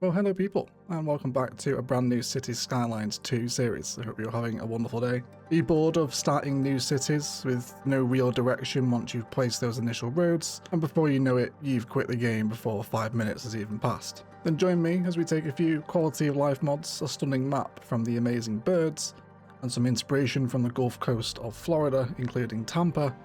Well, hello people, and welcome back to a brand new Cities Skylines 2 series. I hope you're having a wonderful day. Are you bored of starting new cities with no real direction once you've placed those initial roads, and before you know it, you've quit the game before 5 minutes has even passed? Then join me as we take a few quality of life mods, a stunning map from the amazing birds, and some inspiration from the Gulf Coast of Florida, including Tampa,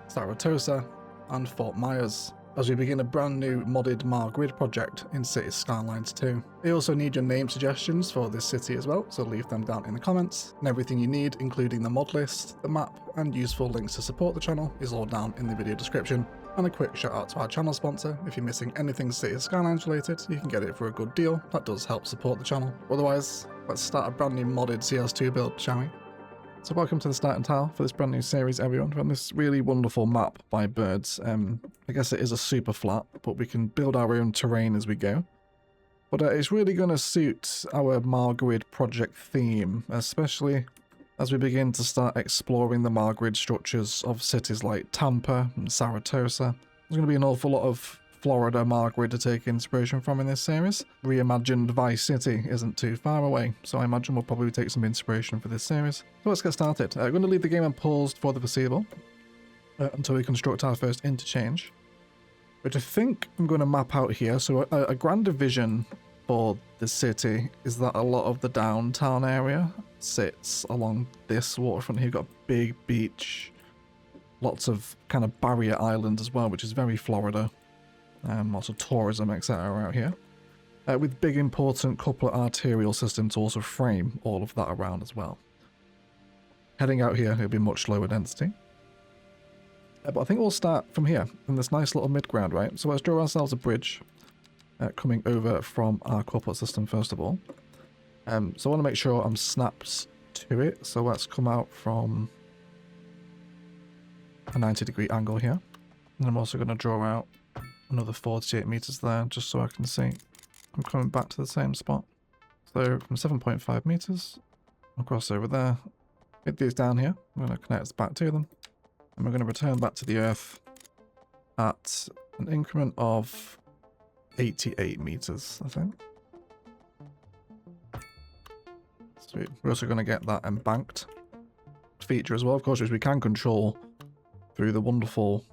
Saratoga, and Fort Myers, as we begin a brand new modded Motherboard project in Cities Skylines 2. I also need your name suggestions for this city as well, so leave them down in the comments, and everything you need, including the mod list, the map, and useful links to support the channel is all down in the video description. And a quick shout out to our channel sponsor. If you're missing anything Cities Skylines related, you can get it for a good deal. That does help support the channel. Otherwise, let's start a brand new modded CS2 build, shall we? So welcome to the starting tile for this brand new series, everyone. We're on this really wonderful map by birds. I guess it is a super flat, but we can build our own terrain as we go. But it's really going to suit our Motherboard project theme, especially as we begin to start exploring the Motherboard structures of cities like Tampa and Saratoga. There's going to be an awful lot of Florida Motherboard to take inspiration from in this series. Reimagined Vice City isn't too far away, so I imagine we'll probably take some inspiration for this series. So let's get started. I'm going to leave the game unpaused for the foreseeable until we construct our first interchange, which I think I'm going to map out here. So a grander vision for the city is that a lot of the downtown area sits along this waterfront here. You've got a big beach, lots of kind of barrier island as well, which is very Florida. Lots of tourism, etc. out here. With big important coupler arterial system to also frame all of that around as well. Heading out here, it'll be much lower density. But I think we'll start from here, in this nice little mid-ground, right? So let's draw ourselves a bridge coming over from our coupler system first of all. So I want to make sure I'm snapped to it. So let's come out from a 90-degree angle here. And I'm also going to draw out another 48 meters there, just so I can see I'm coming back to the same spot. So from 7.5 meters, I'll cross over there, hit these down here, I'm going to connect back to them, and we're going to return back to the earth at an increment of 88 meters, I think. Sweet. We're also going to get that embanked feature as well, of course, which we can control through the wonderful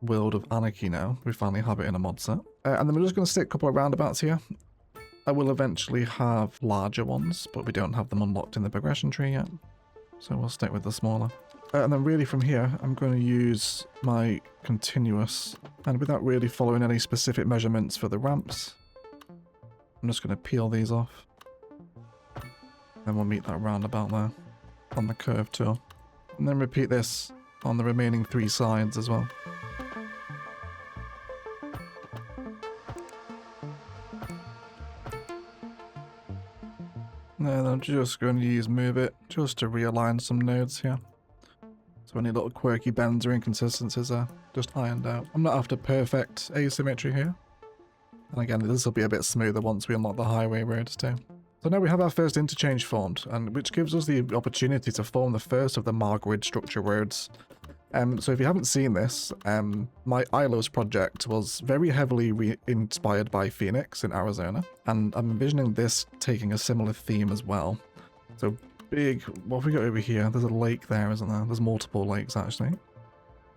world of anarchy now. We finally have it in a mod set. And then we're just going to stick a couple of roundabouts here. I will eventually have larger ones, but we don't have them unlocked in the progression tree yet. So we'll stick with the smaller. And then really from here, I'm going to use my continuous, and without really following any specific measurements for the ramps, I'm just going to peel these off. Then we'll meet that roundabout there on the curve tool. And then repeat this on the remaining 3 sides as well. And I'm just going to use Move It just to realign some nodes here. So any little quirky bends or inconsistencies are just ironed out. I'm not after perfect asymmetry here. And again, this will be a bit smoother once we unlock the highway roads too. So now we have our first interchange formed, and which gives us the opportunity to form the first of the Motherboard structure roads. So if you haven't seen this, my ILOS project was very heavily inspired by Phoenix in Arizona, and I'm envisioning this taking a similar theme as well. So big, what have we got over here? There's a lake there, isn't there? There's multiple lakes actually.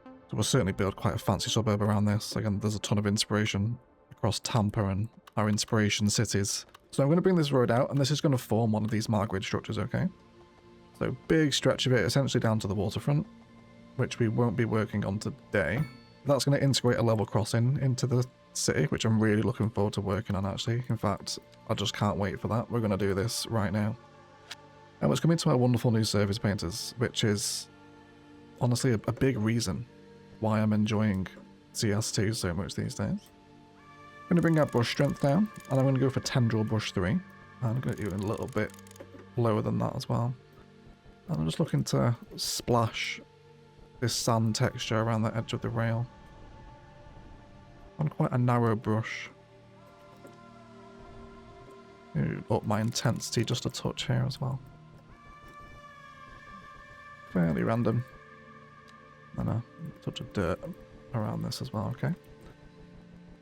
So we'll certainly build quite a fancy suburb around this. Again, there's a ton of inspiration across Tampa and our inspiration cities. So I'm going to bring this road out, and this is going to form one of these Motherboard structures, okay? So big stretch of it, essentially down to the waterfront, which we won't be working on today. That's going to integrate a level crossing into the city, which I'm really looking forward to working on actually. In fact, I just can't wait for that. We're going to do this right now. And let's come into our wonderful new surface painters, which is honestly a big reason why I'm enjoying CS2 so much these days. I'm going to bring our brush strength down, and I'm going to go for tendril brush 3. And I'm going to do it a little bit lower than that as well. And I'm just looking to splash this sand texture around the edge of the rail on quite a narrow brush. Up my intensity just a touch here as well. Fairly random. And a touch of dirt around this as well, okay?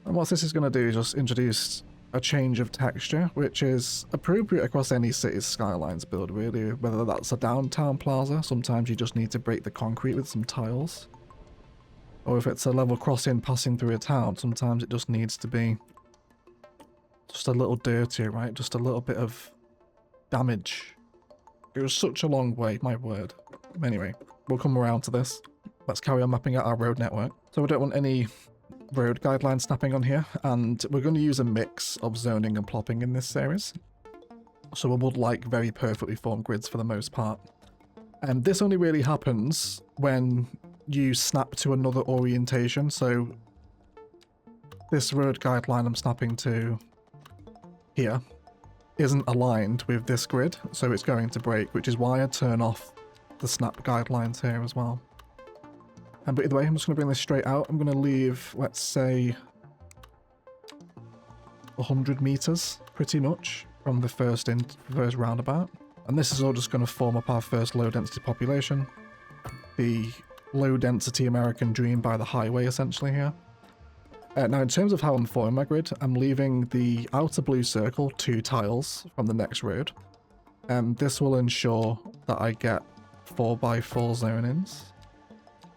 And what this is going to do is just introduce a change of texture, which is appropriate across any Cities Skylines build, really. Whether that's a downtown plaza, sometimes you just need to break the concrete with some tiles. Or if it's a level crossing passing through a town, sometimes it just needs to be just a little dirtier, right? Just a little bit of damage. It was such a long way, my word. Anyway, we'll come around to this. Let's carry on mapping out our road network. So we don't want any road guidelines snapping on here, and we're going to use a mix of zoning and plopping in this series. So we would like very perfectly formed grids for the most part. And this only really happens when you snap to another orientation. So this road guideline I'm snapping to here isn't aligned with this grid, so it's going to break, which is why I turn off the snap guidelines here as well. But either way, I'm just going to bring this straight out. I'm going to leave, let's say, 100 meters, pretty much, from the first roundabout. And this is all just going to form up our first low-density population. The low-density American dream by the highway, essentially, here. Now, in terms of how I'm forming my grid, I'm leaving the outer blue circle 2 tiles from the next road. This will ensure that I get 4x4 zone-ins.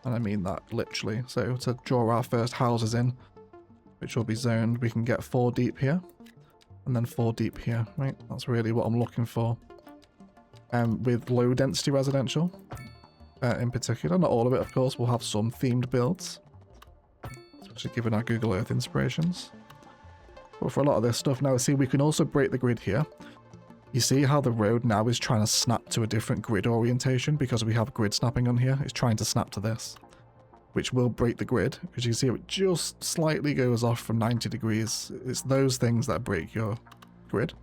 And I mean that literally. So to draw our first houses in, which will be zoned, we can get 4 deep here. And then 4 deep here, right? That's really what I'm looking for. With low density residential, in particular, not all of it, of course, we'll have some themed builds. Especially given our Google Earth inspirations. But for a lot of this stuff now, see, we can also break the grid here. You see how the road now is trying to snap to a different grid orientation because we have grid snapping on here. It's trying to snap to this, which will break the grid, because you see it just slightly goes off from 90 degrees. It's those things that break your grid.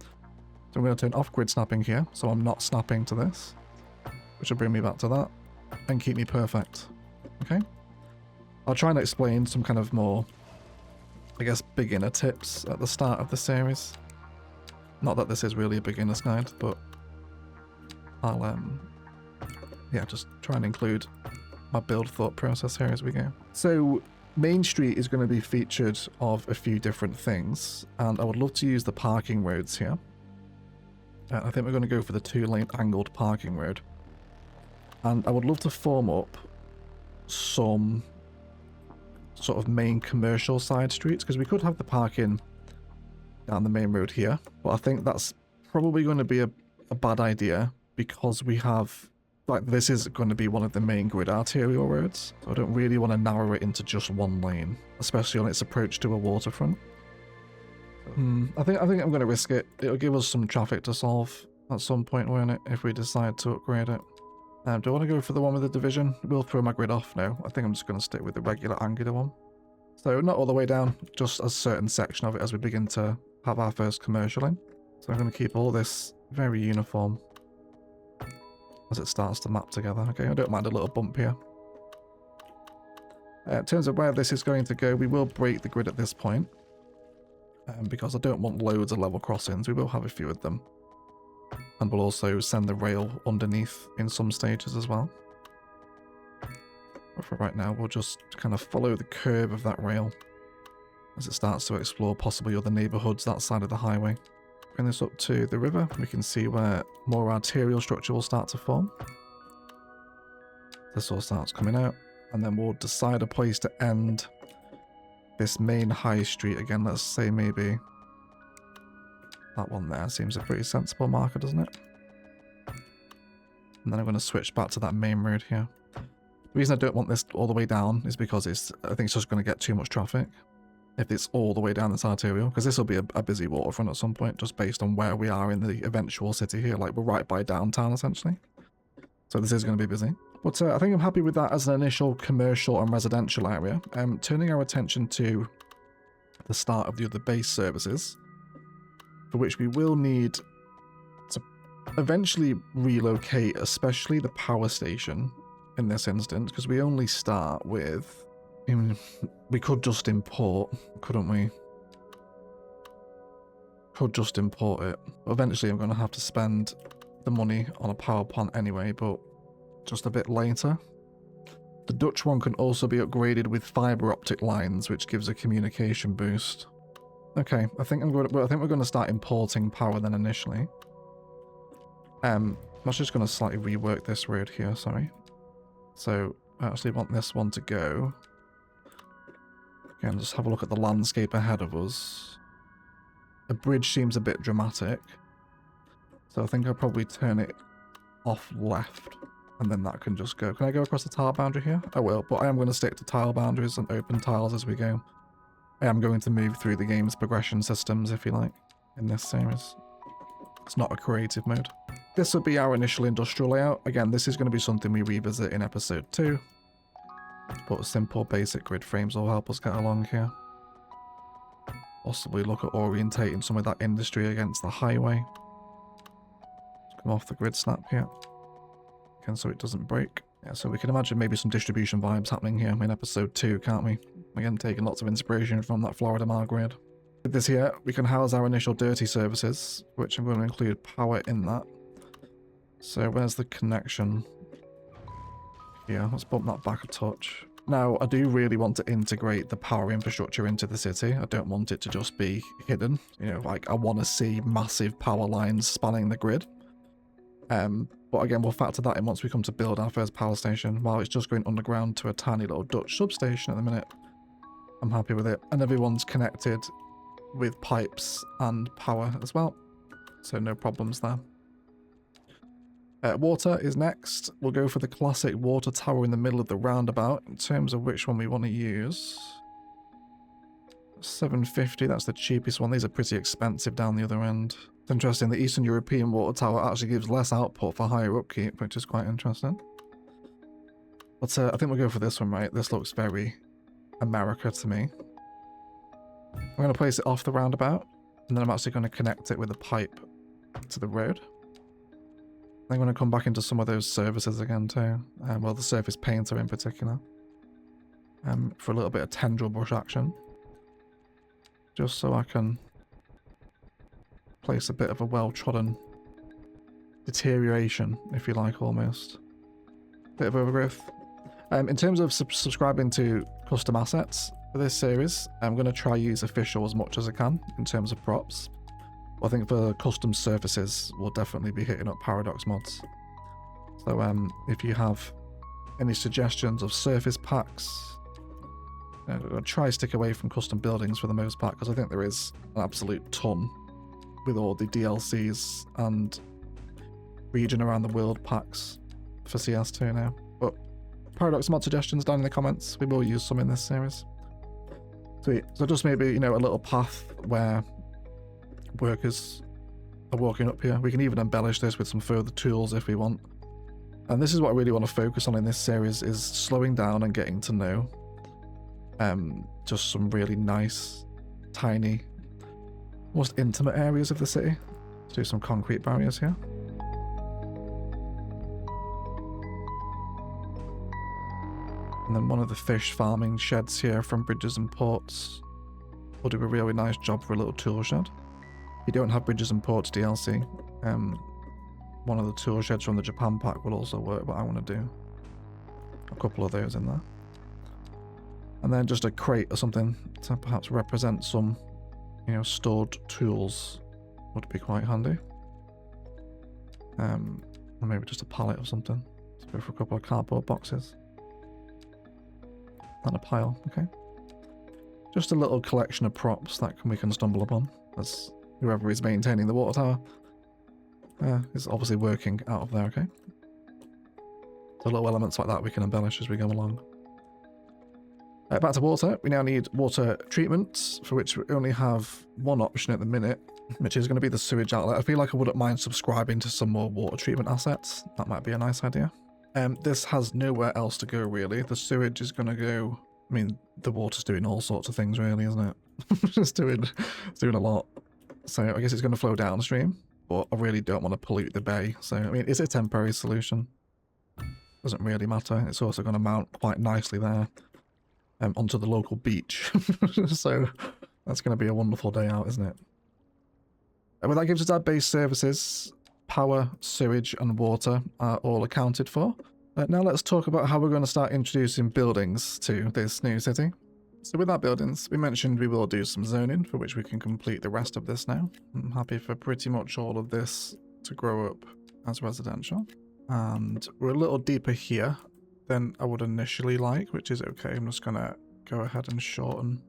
So I'm going to turn off grid snapping here, so I'm not snapping to this, which will bring me back to that and keep me perfect. Okay? I'll try and explain some kind of more, I guess, beginner tips at the start of the series. Not that this is really a beginner's guide, but I'll, yeah, just try and include my build thought process here as we go. So, Main Street is going to be featured of a few different things, and I would love to use the parking roads here. I think we're going to go for the 2-lane angled parking road. And I would love to form up some sort of main commercial side streets, because we could have the parking down the main road here, but I think that's probably going to be a bad idea, because we have, like, this is going to be one of the main grid arterial roads, so I don't really want to narrow it into just one lane, especially on its approach to a waterfront. I think I'm going to risk it. It'll give us some traffic to solve at some point, won't it, if we decide to upgrade it. Do I want to go for the one with the division? We'll throw my grid off now. I think I'm just going to stick with the regular angular one. So not all the way down, just a certain section of it as we begin to have our first commercial in. So I'm going to keep all this very uniform as it starts to map together. Okay, I don't mind a little bump here. In terms of where this is going to go, we will break the grid at this point. Because I don't want loads of level crossings, we will have a few of them. And we'll also send the rail underneath in some stages as well. But for right now, we'll just kind of follow the curve of that rail as it starts to explore possibly other neighbourhoods that side of the highway. Bring this up to the river, we can see where more arterial structure will start to form. This all starts coming out, and then we'll decide a place to end this main high street again. Let's say maybe that one there seems a pretty sensible marker, doesn't it? And then I'm going to switch back to that main road here. The reason I don't want this all the way down is because I think it's just going to get too much traffic if it's all the way down this arterial, because this will be a busy waterfront at some point, just based on where we are in the eventual city here. Like, we're right by downtown, essentially. So this is going to be busy. But I think I'm happy with that as an initial commercial and residential area. Turning our attention to the start of the other base services, for which we will need to eventually relocate, especially the power station in this instance, because we only start with... we could just import, couldn't we? Could just import it. Eventually I'm going to have to spend the money on a power plant anyway, but just a bit later. The Dutch one can also be upgraded with fibre optic lines, which gives a communication boost. Okay, I think we're going to start importing power then initially. I'm just going to slightly rework this road here, sorry. So I actually want this one to go. Again, just have a look at the landscape ahead of us. The bridge seems a bit dramatic. So I think I'll probably turn it off left, and then that can just go. Can I go across the tile boundary here? I will, but I am going to stick to tile boundaries and open tiles as we go. I am going to move through the game's progression systems, if you like, in this series. It's not a creative mode. This would be our initial industrial layout. Again, this is going to be something we revisit in episode 2. But simple basic grid frames will help us get along here. Possibly look at orientating some of that industry against the highway. Let's come off the grid snap here. Again, so it doesn't break. Yeah, so we can imagine maybe some distribution vibes happening here in episode 2, can't we? Again, taking lots of inspiration from that Florida Mar grid. With this here, we can house our initial dirty services, which I'm going to include power in that. So where's the connection? Yeah, let's bump that back a touch. Now, I do really want to integrate the power infrastructure into the city. I don't want it to just be hidden. You know, like, I want to see massive power lines spanning the grid. But again, we'll factor that in once we come to build our first power station. While it's just going underground to a tiny little Dutch substation at the minute, I'm happy with it. And everyone's connected with pipes and power as well. So no problems there. Water is next. We'll go for the classic water tower in the middle of the roundabout. In terms of which one we want to use, 750, that's the cheapest one. These are pretty expensive down the other end. It's interesting, the Eastern European water tower actually gives less output for higher upkeep, which is quite interesting. But I think we'll go for this one, right? This looks very America to me. I'm going to place it off the roundabout, and then I'm actually going to connect it with a pipe to the road. I'm going to come back into some of those services again too. Well, the surface painter in particular. For a little bit of tendril brush action. Just so I can place a bit of a well-trodden deterioration, if you like, almost. Bit of overgrowth. In terms of subscribing to custom assets for this series, I'm going to try use official as much as I can in terms of props. I think for custom surfaces, we'll definitely be hitting up Paradox mods. So if you have any suggestions of surface packs, I'll try stick away from custom buildings for the most part, because I think there is an absolute ton with all the DLCs and region around the world packs for CS2 now. But Paradox mod suggestions down in the comments. We will use some in this series. Sweet. So just maybe, you know, a little path where workers are walking up here. We can even embellish this with some further tools if we want. And this is what I really want to focus on in this series, is slowing down and getting to know just some really nice, tiny, almost intimate areas of the city. Let's do some concrete barriers here. And then one of the fish farming sheds here from Bridges and Ports will do a really nice job for a little tool shed. If you don't have Bridges and Ports DLC, one of the tool sheds from the Japan pack will also work, but I want to do a couple of those in there. And then just a crate or something to perhaps represent some, you know, stored tools would be quite handy. Or maybe just a pallet or something. Let's go for a couple of cardboard boxes. And a pile, okay. Just a little collection of props that we can stumble upon as whoever is maintaining the water tower is obviously working out of there, okay? So little elements like that we can embellish as we go along. Back to water. We now need water treatment, for which we only have one option at the minute, which is going to be the sewage outlet. I feel like I wouldn't mind subscribing to some more water treatment assets. That might be a nice idea. This has nowhere else to go, really. The sewage is going to go... I mean, the water's doing all sorts of things, really, isn't it? It's doing a lot. So I guess it's going to flow downstream, but I really don't want to pollute the bay. So, I mean, it's a temporary solution. Doesn't really matter. It's also going to mount quite nicely there onto the local beach. So that's going to be a wonderful day out, isn't it? Well, that gives us our base services. Power, sewage, and water are all accounted for. Now let's talk about how we're going to start introducing buildings to this new city. So with our buildings, we mentioned we will do some zoning, for which we can complete the rest of this now. I'm happy for pretty much all of this to grow up as residential. And we're a little deeper here than I would initially like, which is okay. I'm just going to go ahead and shorten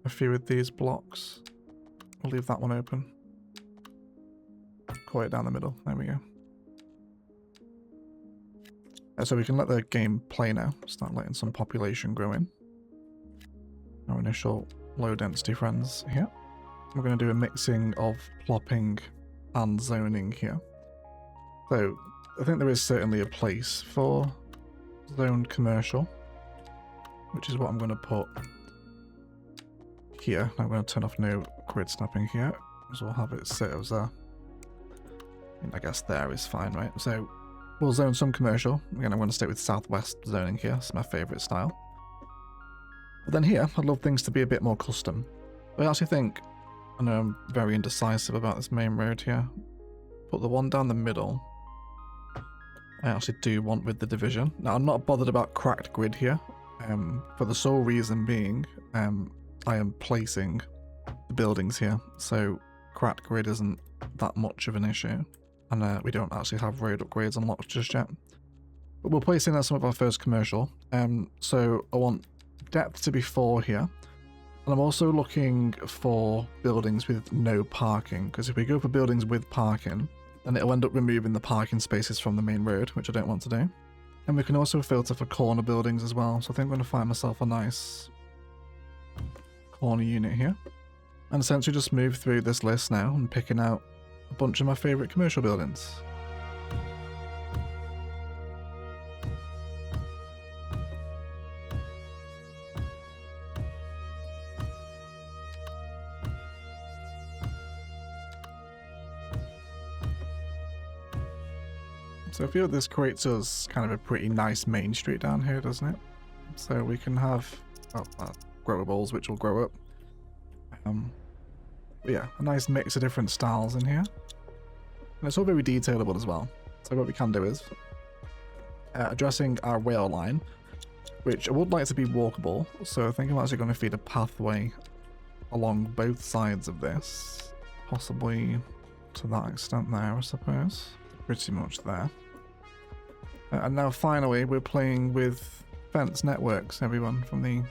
a few of these blocks. We'll leave that one open. Cut it down the middle. There we go. So we can let the game play now. Start letting some population grow in. Our initial low density friends here. We're going to do a mixing of plopping and zoning here. So I think there is certainly a place for zoned commercial, which is what I'm going to put here. I'm going to turn off no grid snapping here, so we'll have it set as a, I guess there is fine, right? So we'll zone some commercial. Again, I'm going to stay with southwest zoning here. It's my favorite style. But then here, I'd love things to be a bit more custom. I actually think, I know I'm very indecisive about this main road here, but the one down the middle, I actually do want with the division. Now, I'm not bothered about cracked grid here, for the sole reason being, I am placing the buildings here, so cracked grid isn't that much of an issue, and we don't actually have road upgrades unlocked just yet. But we're placing some of our first commercial, so I want depth to be 4 here, and I'm also looking for buildings with no parking, because if we go for buildings with parking, then it'll end up removing the parking spaces from the main road, which I don't want to do. And we can also filter for corner buildings as well, so I think I'm going to find myself a nice corner unit here, and essentially just move through this list now and picking out a bunch of my favourite commercial buildings. So I feel this creates us kind of a pretty nice main street down here, doesn't it? So we can have growables, which will grow up. But yeah, a nice mix of different styles in here. And it's all very detailable as well. So what we can do is, addressing our rail line, which I would like to be walkable, so I think I'm actually going to feed a pathway along both sides of this. Possibly to that extent there, I suppose. Pretty much there. And now finally we're playing with fence networks, everyone, from the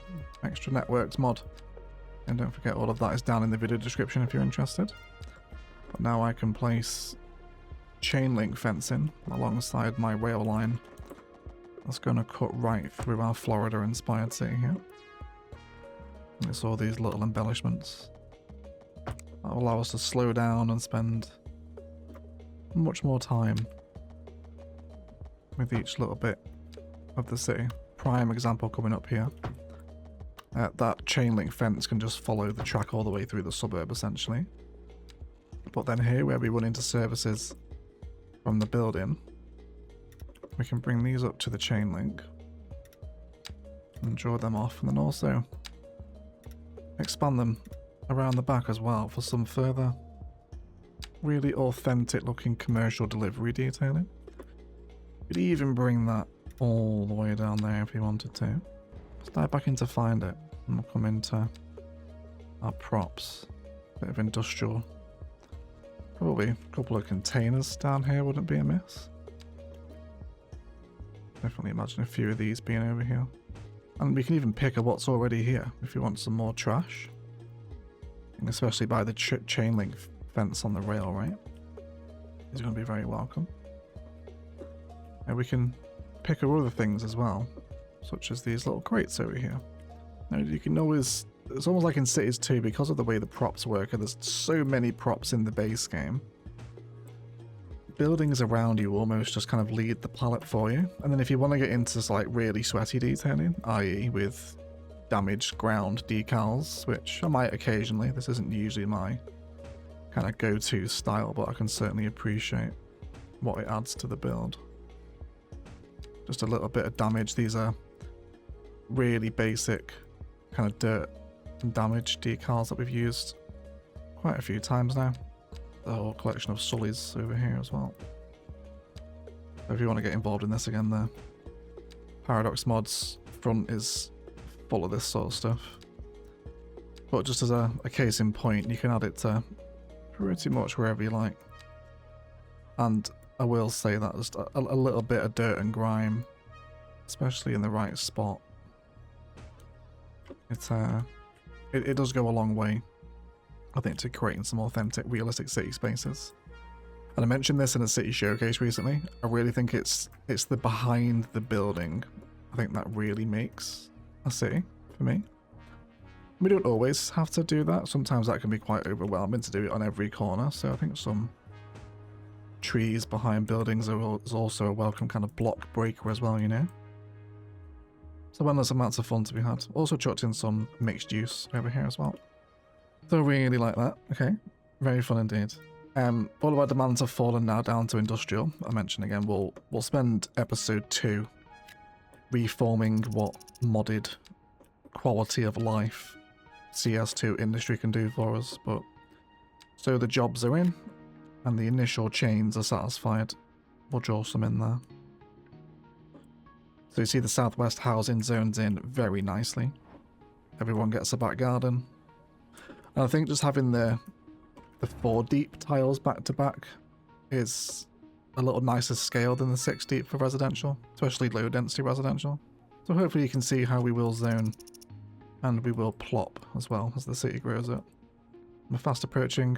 extra networks mod. And don't forget, all of that is down in the video description if you're interested. But now I can place chain link fencing alongside my rail line. That's going to cut right through our Florida inspired city here. And it's all these little embellishments that will allow us to slow down and spend much more time with each little bit of the city. Prime example coming up here. That chain link fence can just follow the track all the way through the suburb essentially. But then here, where we run into services from the building, we can bring these up to the chain link and draw them off, and then also expand them around the back as well for some further really authentic looking commercial delivery detailing. Could even bring that all the way down there if you wanted to. Let's dive back into Find It, and we'll come into our props. Bit of industrial. Probably a couple of containers down here wouldn't be amiss. Definitely imagine a few of these being over here. And we can even pick up what's already here if you want some more trash. And especially by the chain link fence on the rail, right? Is going to be very welcome. And we can pick up other things as well, such as these little crates over here. Now you can always, it's almost like in Cities 2, because of the way the props work, and there's so many props in the base game, buildings around you almost just kind of lead the palette for you. And then if you want to get into like really sweaty detailing, i.e. with damaged ground decals, which I might occasionally, this isn't usually my kind of go-to style, but I can certainly appreciate what it adds to the build. Just a little bit of damage. These are really basic kind of dirt and damage decals that we've used quite a few times now. The whole collection of Sullys over here as well. So if you want to get involved in this again, the Paradox Mods front is full of this sort of stuff. But just as a case in point, you can add it to pretty much wherever you like. And I will say that just a little bit of dirt and grime, especially in the right spot, it does go a long way, I think, to creating some authentic, realistic city spaces. And I mentioned this in a city showcase recently. I really think it's the behind the building, I think, that really makes a city for me. We don't always have to do that. Sometimes that can be quite overwhelming to do it on every corner. So I think some trees behind buildings is also a welcome kind of block breaker as well, you know. So endless amounts of fun to be had. Also chucked in some mixed use over here as well. So really like that. Okay, very fun indeed. All of our demands have fallen now down to industrial. I mentioned again, we'll spend episode 2 reforming what modded quality of life CS2 industry can do for us, but so the jobs are in and the initial chains are satisfied, we'll draw some in there. So you see the southwest housing zones in very nicely. Everyone gets a back garden. And I think just having the 4 deep tiles back to back is a little nicer scale than the 6 deep for residential, especially low density residential. So hopefully you can see how we will zone and we will plop as well as the city grows up. We're fast approaching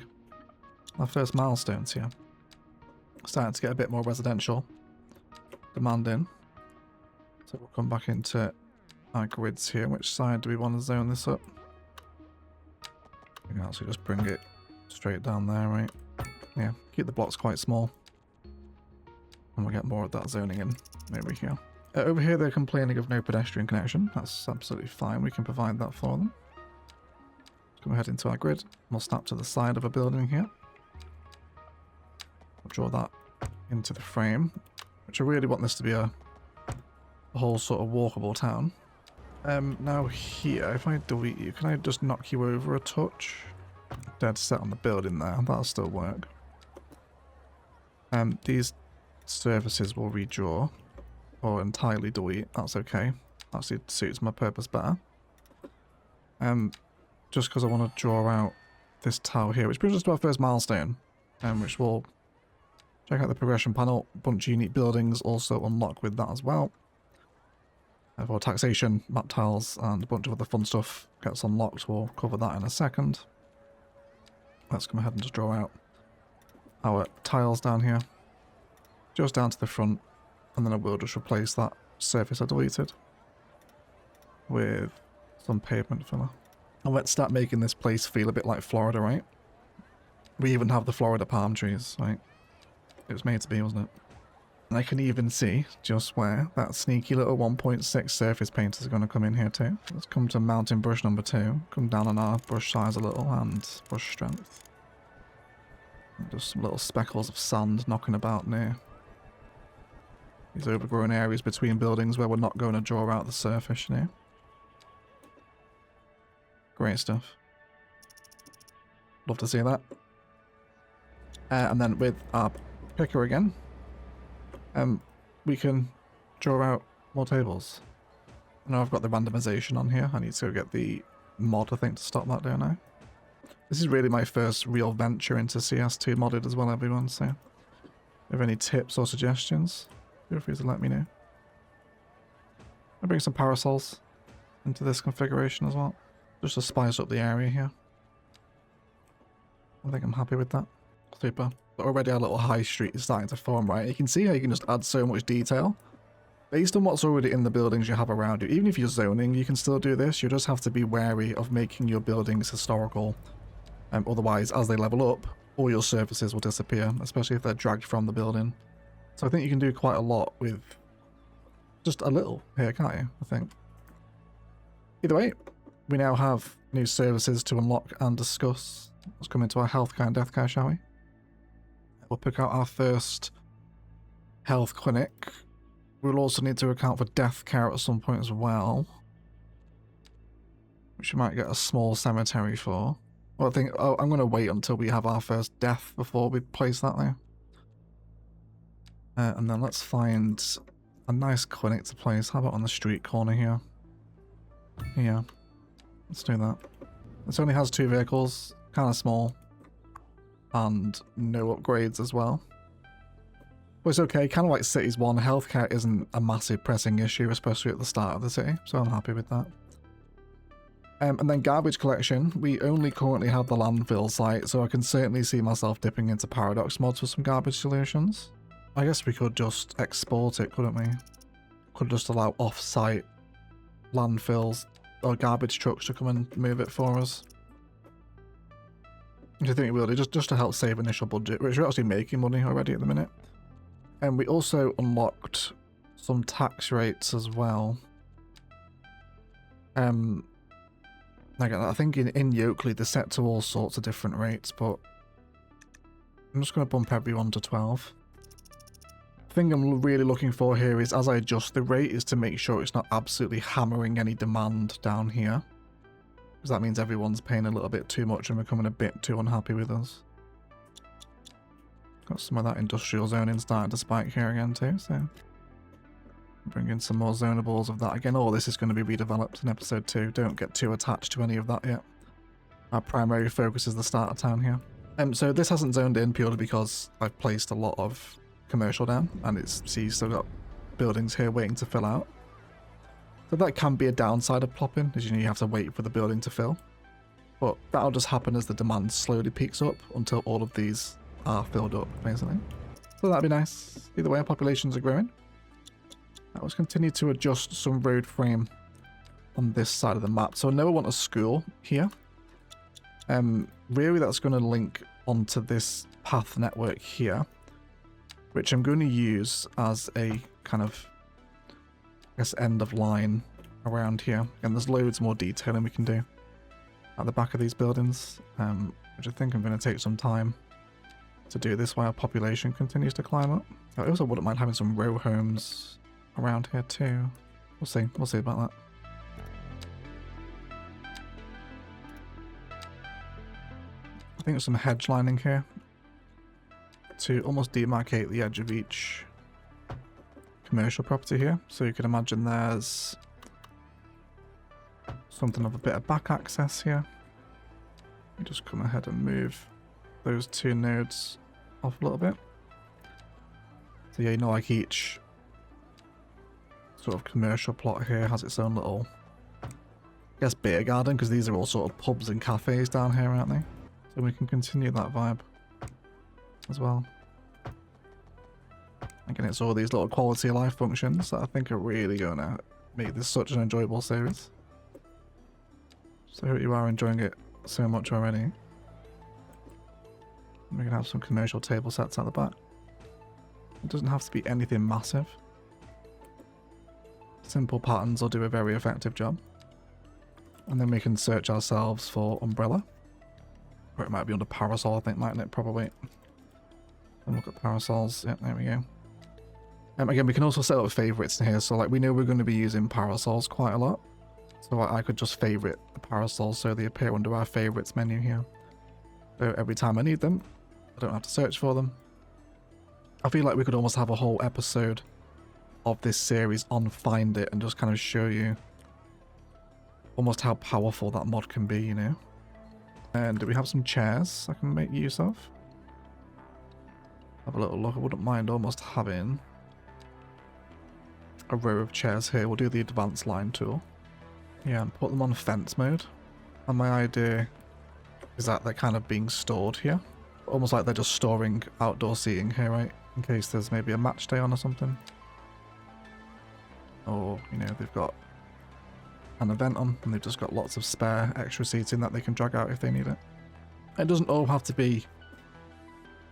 our first milestones here. Starting to get a bit more residential demand in. So we'll come back into our grids here. Which side do we want to zone this up? We can actually just bring it straight down there, right? Yeah, keep the blocks quite small. And we'll get more of that zoning in over here. Over here they're complaining of no pedestrian connection. That's absolutely fine, we can provide that for them. Let's go ahead into our grid. We'll snap to the side of a building here. We'll draw that into the frame, which I really want this to be a whole sort of walkable town. Now here, if I delete you, can I just knock you over a touch? Dead set on the building there, that'll still work. These surfaces will redraw, or entirely delete, that's okay. Actually suits my purpose better. Just because I want to draw out this tile here, which brings us to our first milestone, which will check out the progression panel. A bunch of unique buildings also unlock with that as well. For taxation, map tiles, and a bunch of other fun stuff gets unlocked. We'll cover that in a second. Let's come ahead and just draw out our tiles down here, just down to the front, and then I will just replace that surface I deleted with some pavement filler. And let's start making this place feel a bit like Florida, right? We even have the Florida palm trees, right? It was made to be, wasn't it? And I can even see just where that sneaky little 1.6 surface paint is going to come in here too. Let's come to mountain brush number 2. Come down on our brush size a little and brush strength. And just some little speckles of sand knocking about near these overgrown areas between buildings where we're not going to draw out the surface, you know. Great stuff. Love to see that. And then with our picker again, we can draw out more tables. I know I've got the randomization on here. I need to go get the mod, I think, to stop that, don't I? This is really my first real venture into CS2 modded as well, everyone, so if you have any tips or suggestions, feel free to let me know. I'll bring some parasols into this configuration as well, just to spice up the area here. I think I'm happy with that. Super. But already our little high street is starting to form, right? You can see how you can just add so much detail based on what's already in the buildings you have around you. Even if you're zoning, you can still do this. You just have to be wary of making your buildings historical. Otherwise, as they level up, all your surfaces will disappear, especially if they're dragged from the building. So I think you can do quite a lot with just a little here, can't you? I think. Either way, we now have new services to unlock and discuss. Let's come into our healthcare and deathcare, shall we? We'll pick out our first health clinic. We'll also need to account for death care at some point as well, which we might get a small cemetery for. Well, I think I'm going to wait until we have our first death before we place that there. And then let's find a nice clinic to place. How about on the street corner here? Yeah, let's do that. This only has 2 vehicles, kind of small, and no upgrades as well. But it's okay, kind of like Cities 1, healthcare isn't a massive pressing issue, especially at the start of the city, so I'm happy with that. And then garbage collection, we only currently have the landfill site, so I can certainly see myself dipping into Paradox mods for some garbage solutions. I guess we could just export it, couldn't we? Could just allow off-site landfills or garbage trucks to come and move it for us. I think it will do, just to help save initial budget, which we're actually making money already at the minute. And we also unlocked some tax rates as well. Again, I think in Yokeley they're set to all sorts of different rates, but I'm just going to bump everyone to 12. The thing I'm really looking for here is, as I adjust the rate, is to make sure it's not absolutely hammering any demand down here. Because that means everyone's paying a little bit too much and becoming a bit too unhappy with us. Got some of that industrial zoning starting to spike here again too, so bring in some more zonables of that again. All this is going to be redeveloped in episode 2. Don't get too attached to any of that yet. Our primary focus is the start of town here. So this hasn't zoned in purely because I've placed a lot of commercial down, and it's, see, still got buildings here waiting to fill out. So that can be a downside of plopping, as you have to wait for the building to fill. But that'll just happen as the demand slowly peaks up until all of these are filled up, basically. So that'd be nice. Either way, our populations are growing. Let's continue to adjust some road frame on this side of the map. So I know I want a school here. Really that's going to link onto this path network here, which I'm going to use as a kind of, I guess, end of line around here. And there's loads more detailing we can do at the back of these buildings, which I think I'm going to take some time to do this while our population continues to climb up. I also wouldn't mind having some row homes around here too. We'll see about that. I think there's some hedge lining here to almost demarcate the edge of each commercial property here. So you can imagine there's something of a bit of back access here. You just come ahead and move those 2 nodes off a little bit. So yeah, you know, like each sort of commercial plot here has its own little, I guess, beer garden, because these are all sort of pubs and cafes down here, aren't they? So we can continue that vibe as well. Again, it's all these little quality of life functions that I think are really going to make this such an enjoyable series. So I hope you are enjoying it so much already. We can have some commercial table sets at the back. It doesn't have to be anything massive. Simple patterns will do a very effective job. And then we can search ourselves for umbrella. Or it might be under parasol, I think, mightn't it? Probably. And look at parasols. Yep, there we go. Again, we can also set up favorites in here. So like we know we're going to be using parasols quite a lot. So I could just favorite the parasols so they appear under our favorites menu here. So every time I need them, I don't have to search for them. I feel like we could almost have a whole episode of this series on Find It and just kind of show you almost how powerful that mod can be, you know. And do we have some chairs I can make use of? Have a little look. I wouldn't mind almost having a row of chairs here. We'll do the advanced line tool. Yeah, and put them on fence mode. And my idea is that they're kind of being stored here. Almost like they're just storing outdoor seating here, right? In case there's maybe a match day on or something. Or, you know, they've got an event on and they've just got lots of spare extra seating that they can drag out if they need it. It doesn't all have to be,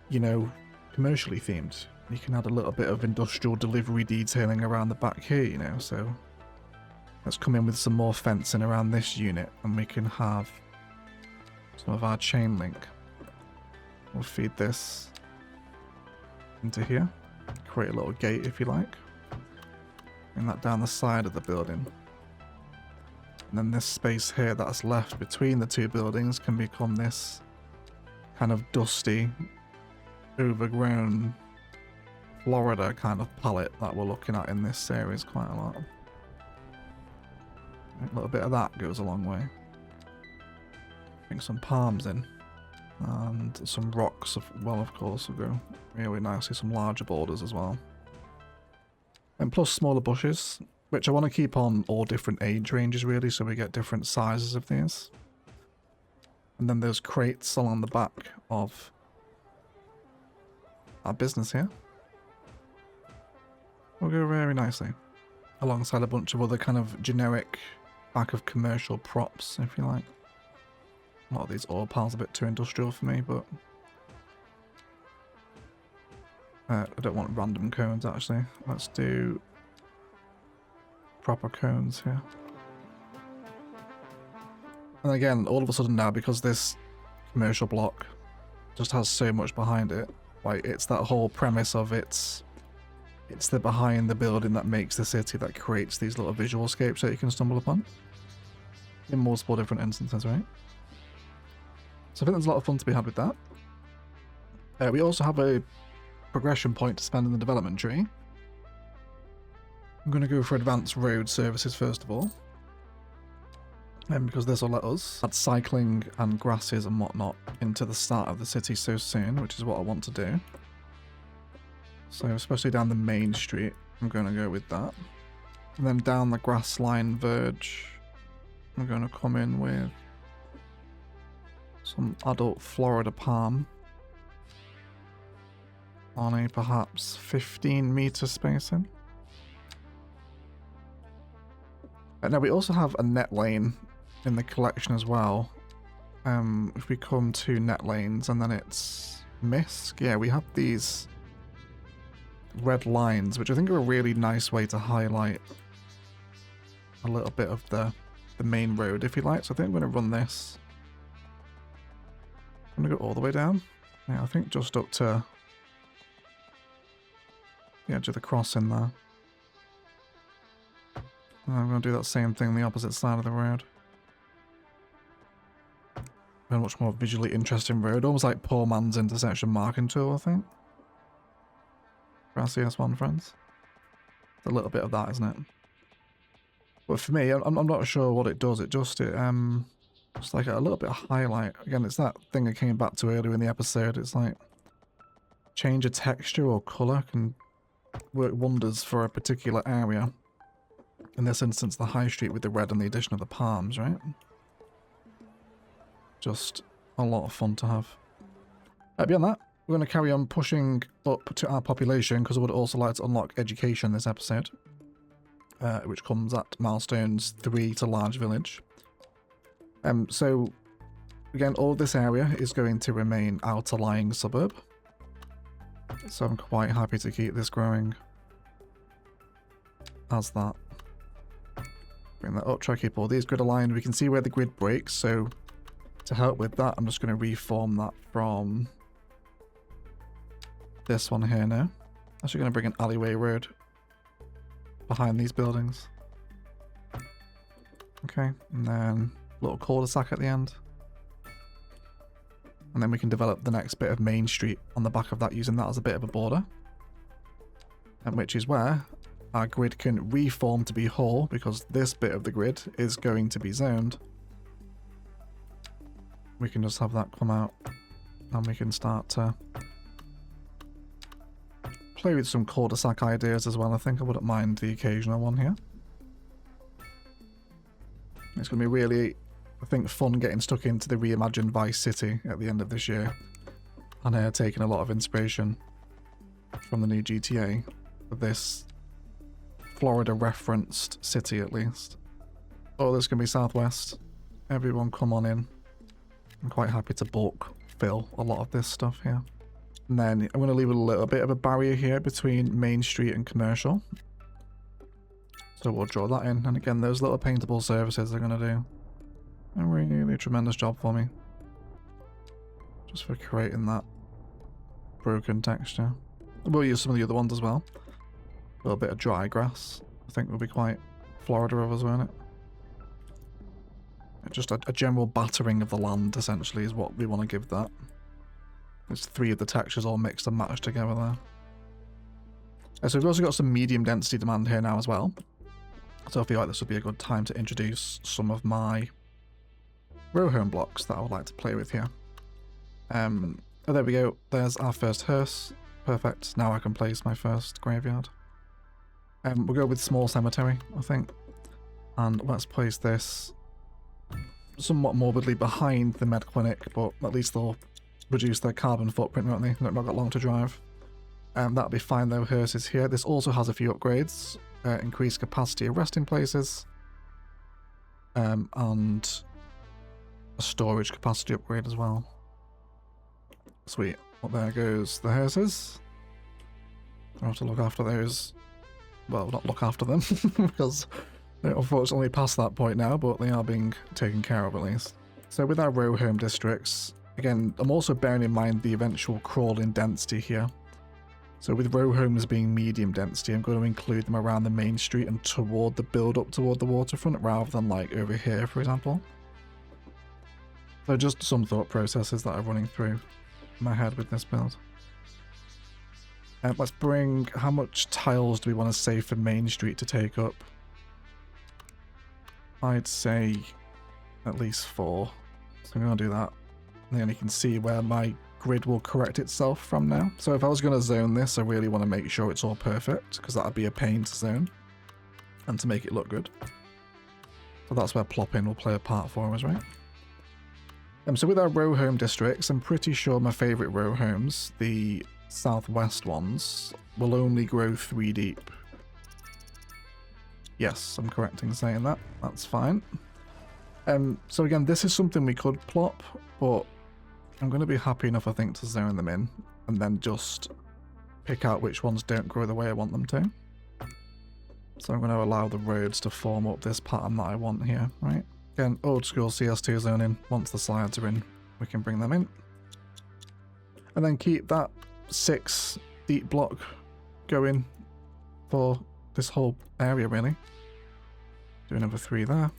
you know, commercially themed. You can add a little bit of industrial delivery detailing around the back here, you know, so let's come in with some more fencing around this unit and we can have some of our chain link. We'll feed this into here, create a little gate if you like, bring that down the side of the building. And then this space here that's left between the 2 buildings can become this kind of dusty, overgrown Florida kind of palette that we're looking at in this series quite a lot. A little bit of that goes a long way. I think some palms in. And some rocks, of course, will go really nicely. Some larger borders as well. And plus smaller bushes, which I want to keep on all different age ranges really, so we get different sizes of these. And then there's crates along the back of our business here. Will go very nicely. Alongside a bunch of other kind of generic back of commercial props, if you like. A lot of these oil piles are a bit too industrial for me, but I don't want random cones actually. Let's do proper cones here. And again, all of a sudden now, because this commercial block just has so much behind it, like it's that whole premise of it's the behind the building that makes the city, that creates these little visual scapes that you can stumble upon in multiple different instances, right? So I think there's a lot of fun to be had with that. We also have a progression point to spend in the development tree. I'm going to go for advanced road services first of all. Because this will let us add cycling and grasses and whatnot into the start of the city so soon, which is what I want to do. So especially down the main street, I'm going to go with that. And then down the grass line verge, I'm going to come in with some adult Florida palm on a perhaps 15-meter spacing. Now we also have a net lane in the collection as well. If we come to net lanes and then it's misc, yeah, we have these red lines, which I think are a really nice way to highlight a little bit of the main road, if you like. So I think I'm going to run this. I'm going to go all the way down. Yeah, I think just up to the edge of the crossing there. And I'm going to do that same thing on the opposite side of the road. A much more visually interesting road, almost like poor man's intersection marking tool, I think. For our CS1 friends. It's a little bit of that, isn't it? But for me, I'm not sure what it does. It's like a little bit of highlight. Again, it's that thing I came back to earlier in the episode. It's like change of texture or colour can work wonders for a particular area. In this instance, the high street with the red and the addition of the palms, right? Just a lot of fun to have. Beyond that, we're going to carry on pushing up to our population because I would also like to unlock education this episode, which comes at milestones 3 to large village. So again, all of this area is going to remain outer lying suburb. So I'm quite happy to keep this growing as that. Bring that up, try to keep all these grid aligned. We can see where the grid breaks, so to help with that, I'm just going to reform that from this one here now. Actually going to bring an alleyway road behind these buildings. Okay, and then a little cul-de-sac at the end. And then we can develop the next bit of Main Street on the back of that, using that as a bit of a border. And which is where our grid can reform to be whole, because this bit of the grid is going to be zoned. We can just have that come out, and we can start to play with some cul-de-sac ideas as well. I think I wouldn't mind the occasional one here. It's going to be really, I think, fun getting stuck into the reimagined Vice City at the end of this year, and taking a lot of inspiration from the new GTA for this Florida referenced city at least. Oh, there's going to be Southwest. Everyone come on in. I'm quite happy to bulk fill a lot of this stuff here. And then I'm going to leave a little bit of a barrier here between Main Street and Commercial. So we'll draw that in. And again, those little paintable surfaces are going to do a really tremendous job for me. Just for creating that broken texture. We'll use some of the other ones as well. A little bit of dry grass. I think will be quite Florida of us, won't it? Just a general battering of the land, essentially, is what we want to give that. There's 3 of the textures all mixed and matched together there. So we've also got some medium density demand here now as well. So I feel like this would be a good time to introduce some of my row home blocks that I would like to play with here. Oh, there we go. There's our first hearse. Perfect. Now I can place my first graveyard. We'll go with small cemetery, I think. And let's place this somewhat morbidly behind the med clinic, but at least they'll reduce their carbon footprint, won't they? They've not got long to drive. That'll be fine though. Hearse is here. This also has a few upgrades. Increased capacity of resting places. And a storage capacity upgrade as well. Sweet. Well, there goes the hearses. I'll have to look after those. Well, not look after them, because they're unfortunately past that point now, but they are being taken care of at least. So with our row home districts, again, I'm also bearing in mind the eventual crawling density here. So with row homes being medium density, I'm going to include them around the main street and toward the build up toward the waterfront, rather than like over here, for example. So just some thought processes that are running through my head with this build. Let's bring, how much tiles do we want to save for Main Street to take up? I'd say at least 4. So I'm going to do that. And then you can see where my grid will correct itself from now. So if I was going to zone this, I really want to make sure it's all perfect, because that would be a pain to zone and to make it look good. So that's where plop-in will play a part for us, right? So with our row home districts, I'm pretty sure my favourite row homes, the southwest ones, will only grow 3 deep. Yes, I'm correct in saying that. That's fine. So again, this is something we could plop, but I'm going to be happy enough, I think, to zone them in and then just pick out which ones don't grow the way I want them to. So I'm going to allow the roads to form up this pattern that I want here, right? Again, old school CS2 zoning. Once the slides are in, we can bring them in. And then keep that 6 deep block going for this whole area, really. Do another 3 there.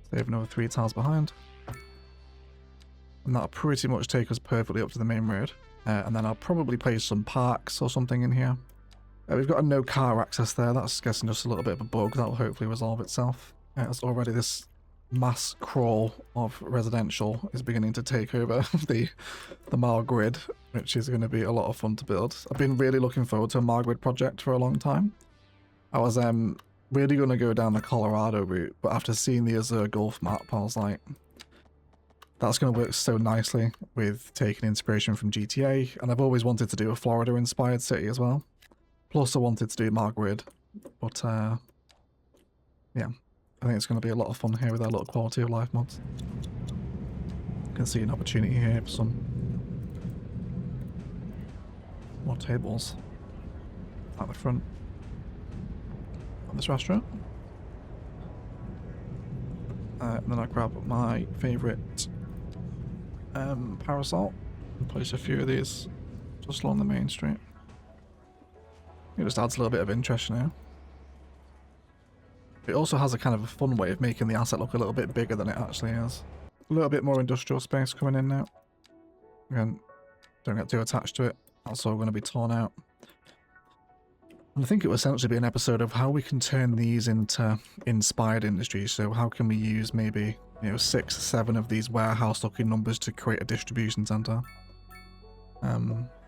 Save another 3 tiles behind. And that'll pretty much take us perfectly up to the main road. And then I'll probably place some parks or something in here. We've got a no car access there. That's guessing just a little bit of a bug. That'll hopefully resolve itself. As already this mass crawl of residential is beginning to take over the Mar grid, which is going to be a lot of fun to build. I've been really looking forward to a Mar grid project for a long time. I was really going to go down the Colorado route, but after seeing the Azure Gulf map, I was like, that's going to work so nicely with taking inspiration from GTA, and I've always wanted to do a Florida-inspired city as well. Plus I wanted to do Mar grid, but yeah. I think it's going to be a lot of fun here with our little quality of life mods. You can see an opportunity here for some more tables at the front of this restaurant. And then I grab my favourite parasol and place a few of these just along the main street. It just adds a little bit of interest now. It also has a kind of a fun way of making the asset look a little bit bigger than it actually is. A little bit more industrial space coming in now. Again, don't get too attached to it. That's all going to be torn out. And I think it will essentially be an episode of how we can turn these into inspired industries. So how can we use maybe, 6 or 7 of these warehouse looking numbers to create a distribution center.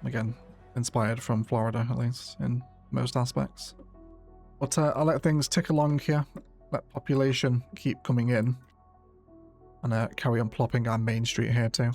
Again, inspired from Florida at least in most aspects. But I'll let things tick along here, let population keep coming in, and carry on plopping our main street here too.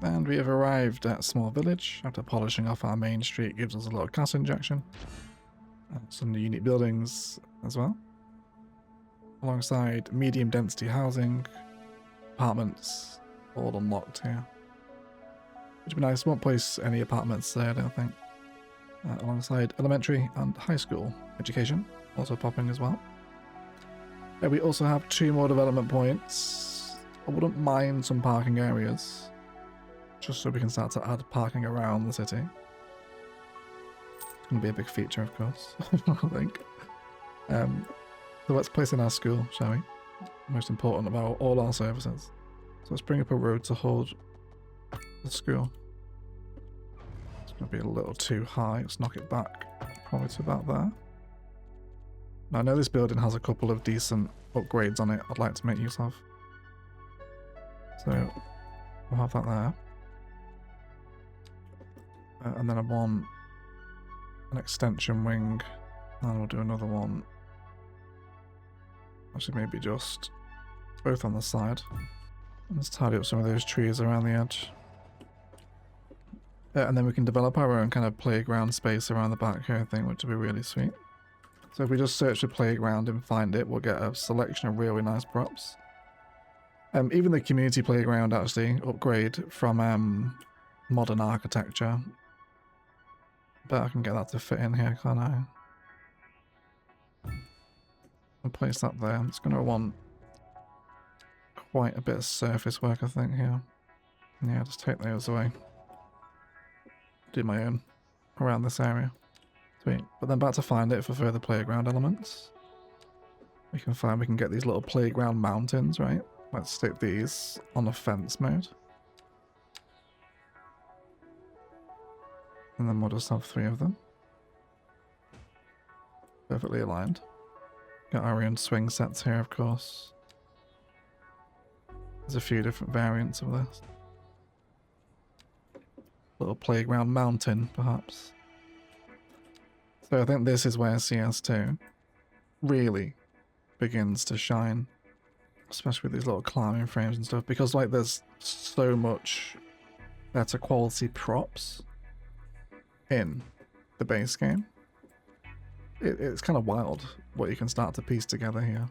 And we have arrived at a small village. After polishing off our main street, gives us a little gas injection. Some unique buildings as well. Alongside medium density housing, apartments, all unlocked here. Which would be nice. Won't place any apartments there, I don't think. Alongside elementary and high school education, also popping as well. We also have 2 more development points. I wouldn't mind some parking areas, just so we can start to add parking around the city. It's going to be a big feature, of course, I think. So let's place in our school, shall we? Most important of all our services. So let's bring up a road to hold the school. It's going to be a little too high. Let's knock it back, probably to about there. Now, I know this building has a couple of decent upgrades on it I'd like to make use of. So we'll have that there. And then I want an extension wing, and we'll do another one. Actually, maybe just both on the side. Let's tidy up some of those trees around the edge. And then we can develop our own kind of playground space around the back here, I think, which would be really sweet. So if we just search for playground and find it, we'll get a selection of really nice props. Even the community playground actually upgrade from modern architecture. Bet I can get that to fit in here, can't I? I'll place that there. It's going to want quite a bit of surface work, I think, here. Yeah, just take those away. Do my own around this area. Sweet. But then back to find it for further playground elements. We can get these little playground mountains, right? Let's stick these on a fence mode. And then we'll just have 3 of them. Perfectly aligned. Got our own swing sets here, of course. There's a few different variants of this. Little playground mountain, perhaps. So I think this is where CS2 really begins to shine. Especially with these little climbing frames and stuff. Because like there's so much better quality props in the base game. It's kind of wild what you can start to piece together here.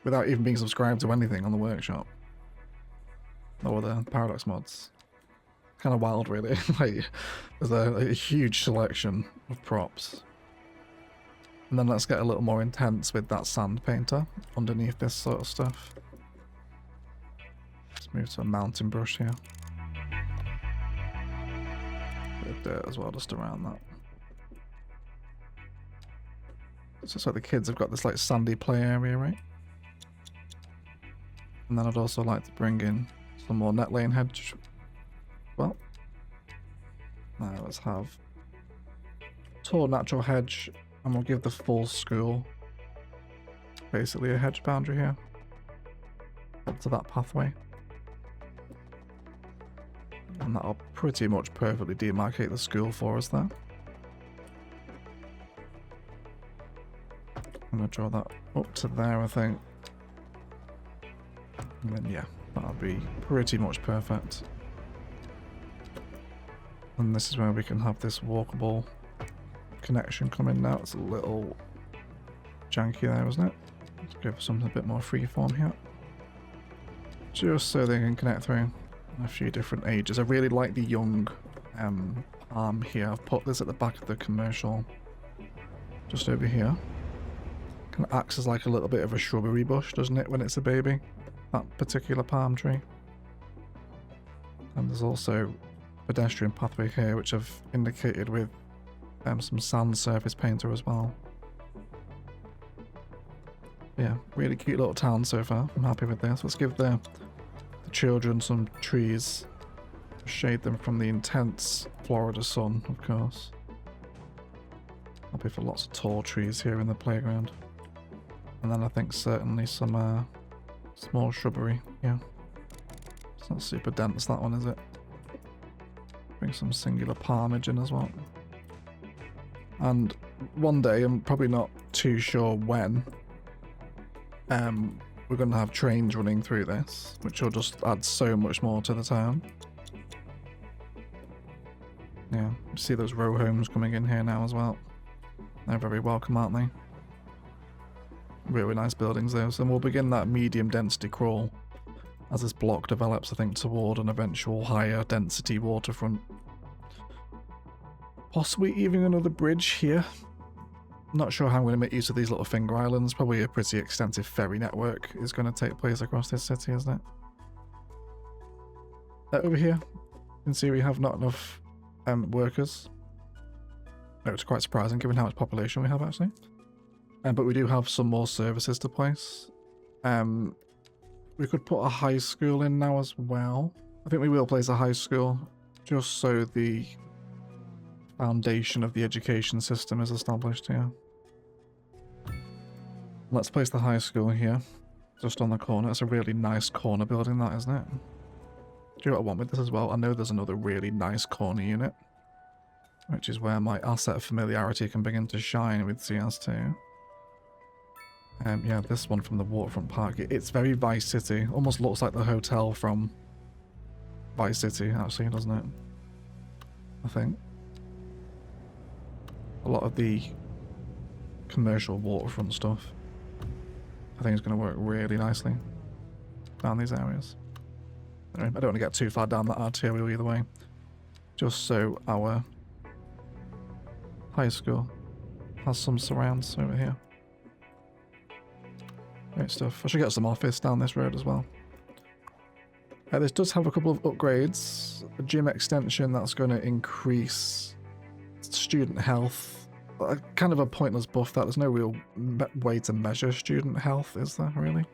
Without even being subscribed to anything on the workshop. Or the Paradox mods. Kind of wild, really. Like, there's a huge selection of props. And then let's get a little more intense with that sand painter underneath this sort of stuff. Let's move to a mountain brush here. Bit of dirt as well, just around that. It's just like the kids have got this like sandy play area, right? And then I'd also like to bring in some more net lane hedge. Well, now let's have tall natural hedge, and we'll give the full school basically a hedge boundary here up to that pathway, and that'll pretty much perfectly demarcate the school for us there. I'm gonna draw that up to there, I think, and then yeah, that'll be pretty much perfect. And this is where we can have this walkable connection come in now. It's a little janky there, isn't it? Let's go for something a bit more freeform here. Just so they can connect through a few different ages. I really like the young arm here. I've put this at the back of the commercial. Just over here. Kind of acts as like a little bit of a shrubbery bush, doesn't it, when it's a baby? That particular palm tree. And there's also pedestrian pathway here, which I've indicated with some sand surface painter as well. Yeah, really cute little town so far. I'm happy with this. Let's give the children some trees to shade them from the intense Florida sun, of course. Happy for lots of tall trees here in the playground. And then I think certainly some small shrubbery. Yeah, it's not super dense, that one, is it? Bring some singular palmage in as well. And one day, I'm probably not too sure when, we're going to have trains running through this, which will just add so much more to the town. Yeah, you see those row homes coming in here now as well. They're very welcome, aren't they? Really nice buildings though. So we'll begin that medium density crawl as this block develops, I think, toward an eventual higher density waterfront. Possibly even another bridge here. Not sure how I'm going to make use of these little finger islands. Probably a pretty extensive ferry network is going to take place across this city, isn't it? Over here, you can see we have not enough workers. Oh, it's quite surprising given how much population we have actually. But we do have some more services to place. We could put a high school in now as well. I think we will place a high school just so the foundation of the education system is established here. Let's place the high school here, just on the corner. It's a really nice corner building, that, isn't it? Do you know what I want with this as well? I know there's another really nice corner unit, which is where my asset familiarity can begin to shine with CS2. Yeah, this one from the waterfront park. It's very Vice City. Almost looks like the hotel from Vice City, actually, doesn't it? I think. A lot of the commercial waterfront stuff, I think, is going to work really nicely down these areas. Anyway, I don't want to get too far down that arterial either way. Just so our high school has some surrounds over here. Great stuff. I should get some office down this road as well. This does have a couple of upgrades. A gym extension that's going to increase student health. Kind of a pointless buff that. There's no real way to measure student health, is there, really?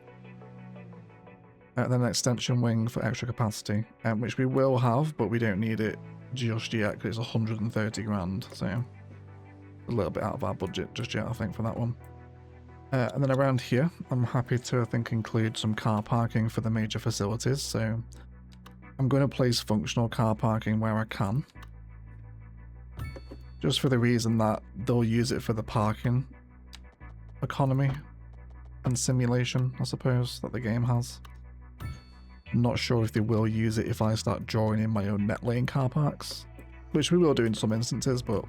Then an extension wing for extra capacity, which we will have, but we don't need it just yet because it's 130 grand, so a little bit out of our budget just yet, I think, for that one. And then around here, I'm happy to, I think, include some car parking for the major facilities, so I'm going to place functional car parking where I can. Just for the reason that they'll use it for the parking economy and simulation, I suppose, that the game has. I'm not sure if they will use it if I start drawing in my own net lane car parks, which we will do in some instances, but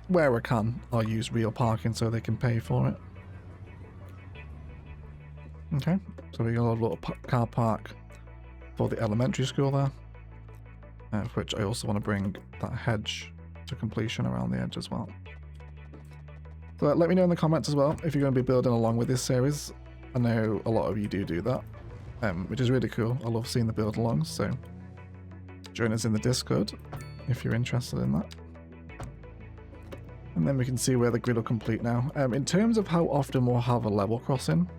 where I can, I'll use real parking so they can pay for it. Okay, so we got a little car park for the elementary school there, for which I also want to bring that hedge to completion around the edge as well. So let me know in the comments as well if you're going to be building along with this series. I know a lot of you do that, which is really cool. I love seeing the build alongs, so join us in the Discord if you're interested in that. And then we can see where the grid will complete now. In terms of how often we'll have a level crossing,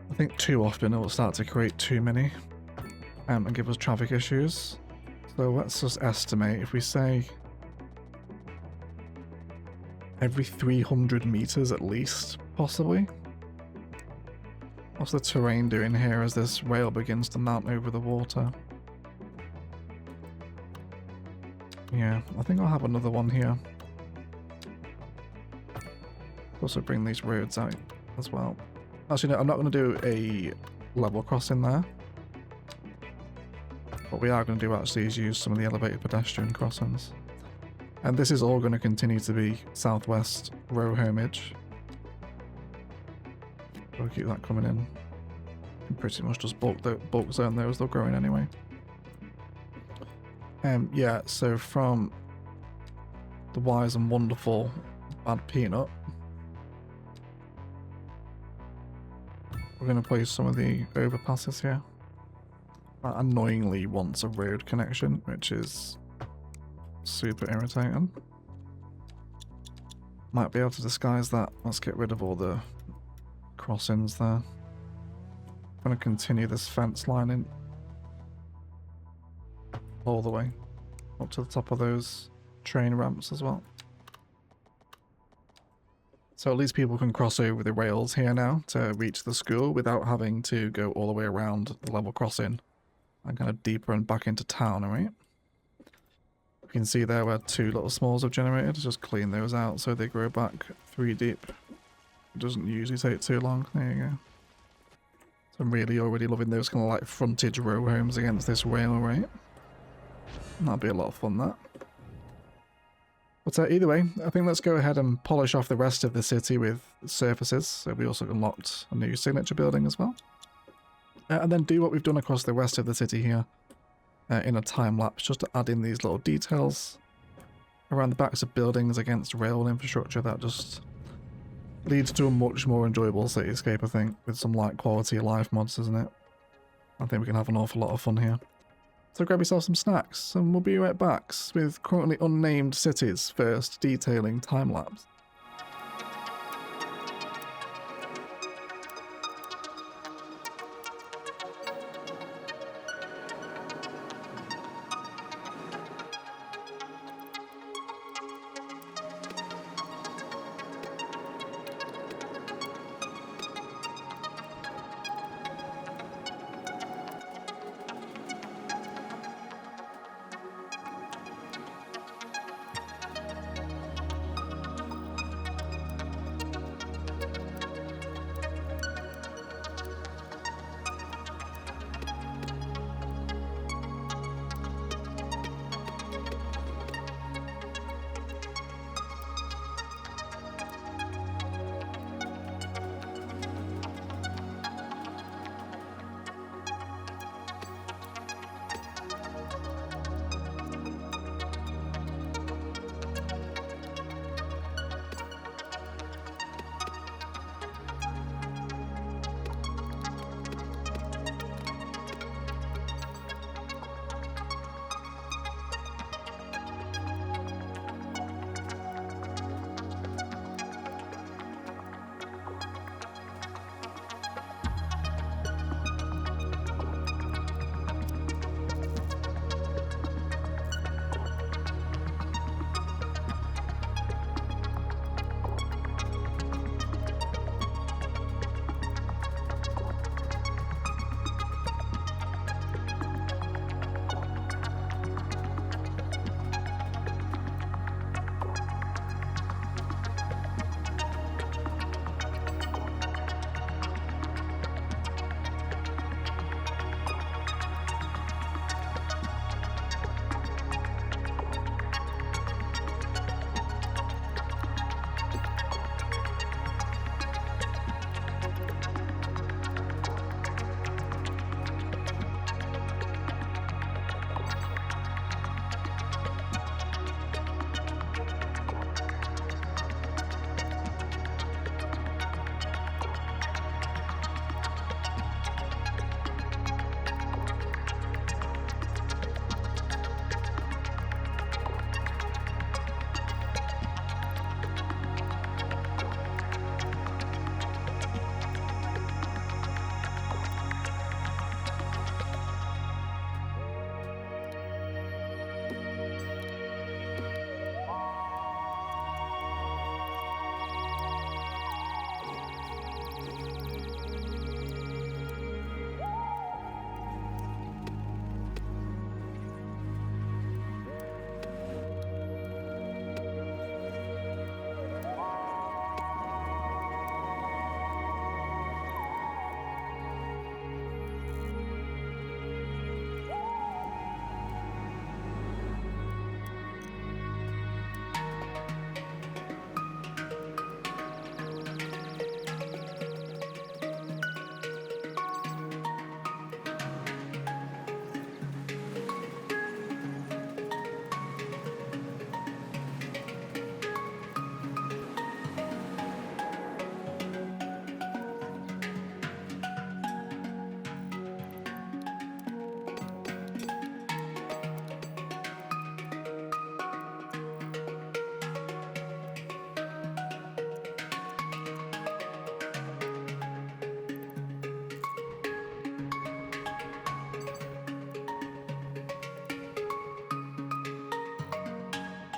I think too often it will start to create too many and give us traffic issues. So let's just estimate, if we say every 300 meters at least, possibly. What's the terrain doing here as this rail begins to mount over the water? Yeah, I think I'll have another one here. Also bring these roads out as well. Actually, no, I'm not going to do a level crossing there. What we are going to do actually is use some of the elevated pedestrian crossings. And this is all going to continue to be southwest row homage. We'll keep that coming in. And pretty much just bulk zone those, they're growing anyway. Yeah, so from the wise and wonderful Bad Peanut, we're going to place some of the overpasses here. That annoyingly wants a road connection, which is super irritating. Might be able to disguise that. Let's get rid of all the crossings there. I'm going to continue this fence line in all the way up to the top of those train ramps as well. So at least people can cross over the rails here now to reach the school without having to go all the way around the level crossing and kind of deeper and back into town, alright? You can see there where two little smalls have generated. Just clean those out so they grow back 3 deep. It doesn't usually take too long. There you go. So I'm really already loving those kind of like frontage row homes against this rail, right? That'll be a lot of fun, that. But either way, I think let's go ahead and polish off the rest of the city with surfaces. So we also unlocked a new signature building as well. And then do what we've done across the rest of the city here in a time lapse, just to add in these little details around the backs of buildings against rail infrastructure. That just leads to a much more enjoyable cityscape, I think, with some like quality of life mods, isn't it? I think we can have an awful lot of fun here. So grab yourself some snacks and we'll be right back with currently unnamed cities first detailing time lapse.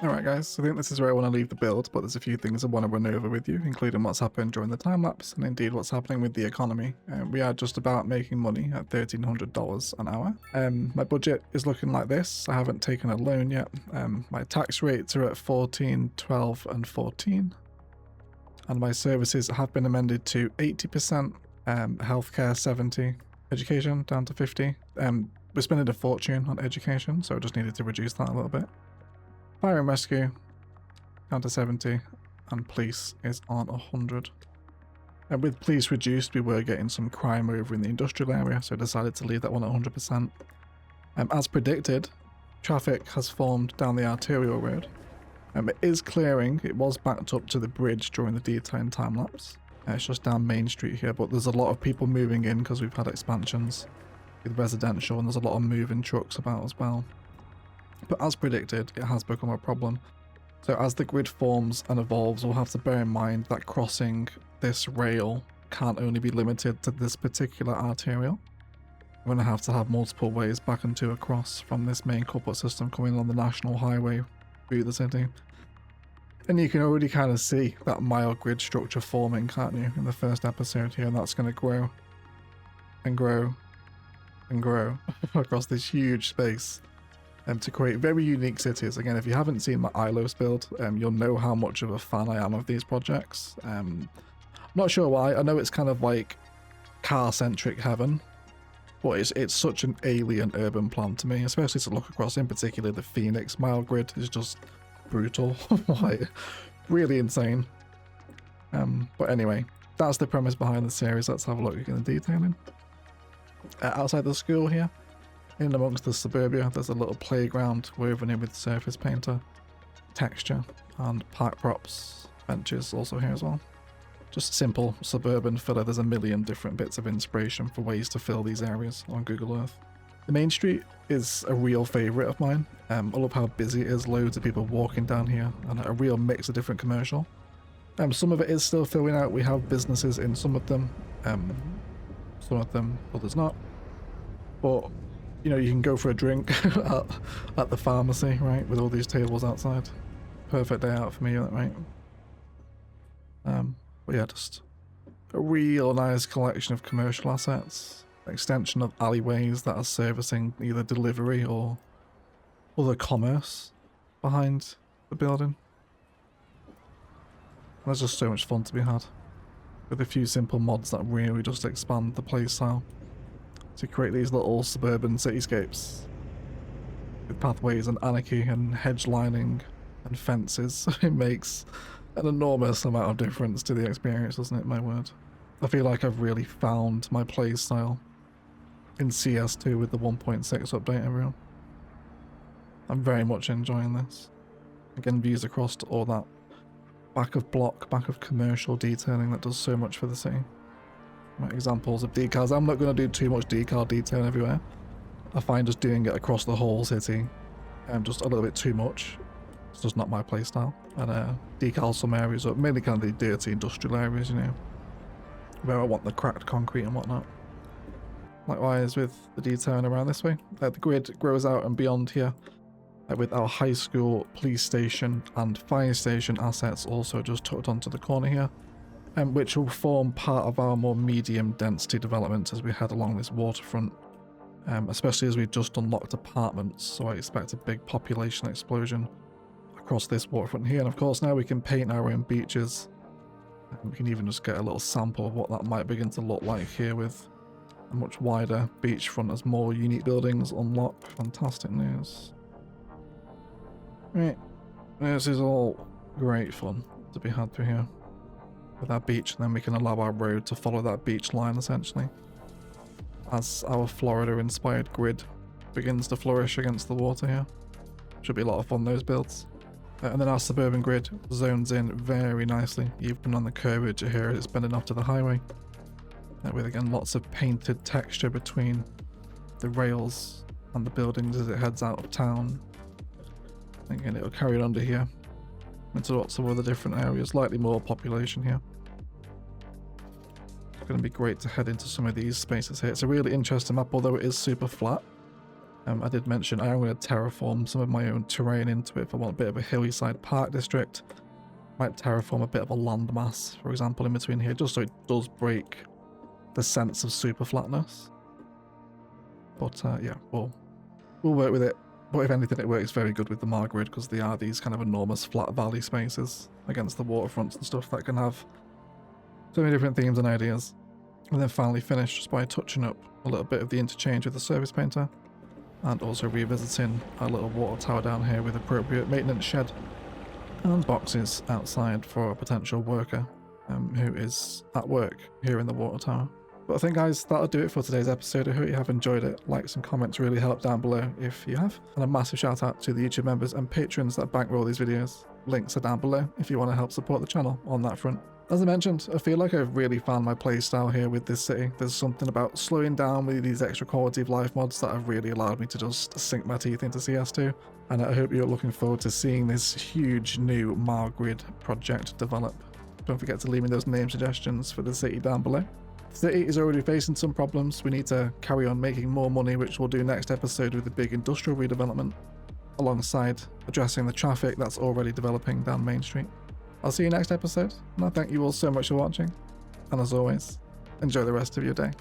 Alright guys, I think this is where I want to leave the build, but there's a few things I want to run over with you, including what's happened during the time lapse and indeed what's happening with the economy. We are just about making money at $1,300 an hour. My budget is looking like this. I haven't taken a loan yet. My tax rates are at 14, 12 and 14. And my services have been amended to 80%, healthcare 70, Education down to 50. We're spending a fortune on education, so I just needed to reduce that a little bit. Fire and rescue down to 70, and police is on 100. And with police reduced, we were getting some crime over in the industrial area, so I decided to leave that one at 100%. As predicted, traffic has formed down the arterial road. It is clearing. It was backed up to the bridge during the daytime time lapse. It's just down Main Street here, but there's a lot of people moving in because we've had expansions with residential, and there's a lot of moving trucks about as well. But as predicted, it has become a problem. So as the grid forms and evolves, we'll have to bear in mind that crossing this rail can't only be limited to this particular arterial. We're going to have multiple ways back and to across from this main couplet system coming on the national highway through the city. And you can already kind of see that mild grid structure forming, can't you, in the first episode here, and that's going to grow and grow and grow across this huge space to create very unique cities. Again, if you haven't seen my ILOS build, you'll know how much of a fan I am of these projects. I'm not sure why. I know it's kind of like car-centric heaven, but it's such an alien urban plan to me, especially to look across. In particular, the Phoenix mile grid is just brutal, like really insane. But anyway, that's the premise behind the series. Let's have a look at the detailing. Outside the school here, in amongst the suburbia, there's a little playground woven in with surface painter, texture, and park props, benches also here as well. Just simple suburban filler. There's a million different bits of inspiration for ways to fill these areas on Google Earth. The main street is a real favourite of mine. I love how busy it is, loads of people walking down here, and a real mix of different commercial. Some of it is still filling out. We have businesses in some of them, others not. But, you know, you can go for a drink at the pharmacy, right, with all these tables outside. Perfect day out for me, right? But yeah, just a real nice collection of commercial assets. Extension of alleyways that are servicing either delivery or other commerce behind the building. There's just so much fun to be had with a few simple mods that really just expand the playstyle to create these little suburban cityscapes with pathways and anarchy and hedge lining and fences. It makes an enormous amount of difference to the experience, doesn't it? My word. I feel like I've really found my playstyle in CS2 with the 1.6 update, everyone. I'm very much enjoying this. Again, views across to all that back of commercial detailing that does so much for the city. Right, examples of decals. I'm not going to do too much decal detail everywhere. I find just doing it across the whole city just a little bit too much. It's just not my playstyle. And decal some areas up, mainly kind of the dirty industrial areas, you know, where I want the cracked concrete and whatnot. Likewise with the detailing around this way. The grid grows out and beyond here with our high school, police station and fire station assets also just tucked onto the corner here, which will form part of our more medium density development as we head along this waterfront, especially as we've just unlocked apartments, so I expect a big population explosion across this waterfront here. And of course now we can paint our own beaches, and we can even just get a little sample of what that might begin to look like here with a much wider beachfront as more unique buildings unlock. Fantastic news. Right, this is all great fun to be had through here with our beach, and then we can allow our road to follow that beach line essentially as our Florida inspired grid begins to flourish against the water here. Should be a lot of fun, those builds. And then our suburban grid zones in very nicely, even on the curvature here it's bending off to the highway, with again lots of painted texture between the rails and the buildings as it heads out of town. Again, it'll carry it under here into lots of other different areas, slightly more population here. It's going to be great to head into some of these spaces here. It's a really interesting map, although it is super flat. I did mention I am going to terraform some of my own terrain into it if I want a bit of a hilly side park district. Might terraform a bit of a landmass, for example, in between here, just so it does break the sense of super flatness. But yeah, we'll work with it. But if anything, it works very good with the Mar grid because they are these kind of enormous flat valley spaces against the waterfronts and stuff that can have so many different themes and ideas. And then finally finish just by touching up a little bit of the interchange with the surface painter, and also revisiting our little water tower down here with appropriate maintenance shed and boxes outside for a potential worker who is at work here in the water tower. But I think, guys, that'll do it for today's episode. I hope you have enjoyed it. Likes and comments really help down below if you have. And a massive shout out to the YouTube members and patrons that bankroll these videos. Links are down below if you want to help support the channel on that front. As I mentioned, I feel like I've really found my playstyle here with this city. There's something about slowing down with these extra quality of life mods that have really allowed me to just sink my teeth into CS2. And I hope you're looking forward to seeing this huge new Margrid project develop. Don't forget to leave me those name suggestions for the city down below. The city is already facing some problems. We need to carry on making more money, which we'll do next episode with the big industrial redevelopment, alongside addressing the traffic that's already developing down Main Street. I'll see you next episode, and I thank you all so much for watching, and as always, enjoy the rest of your day.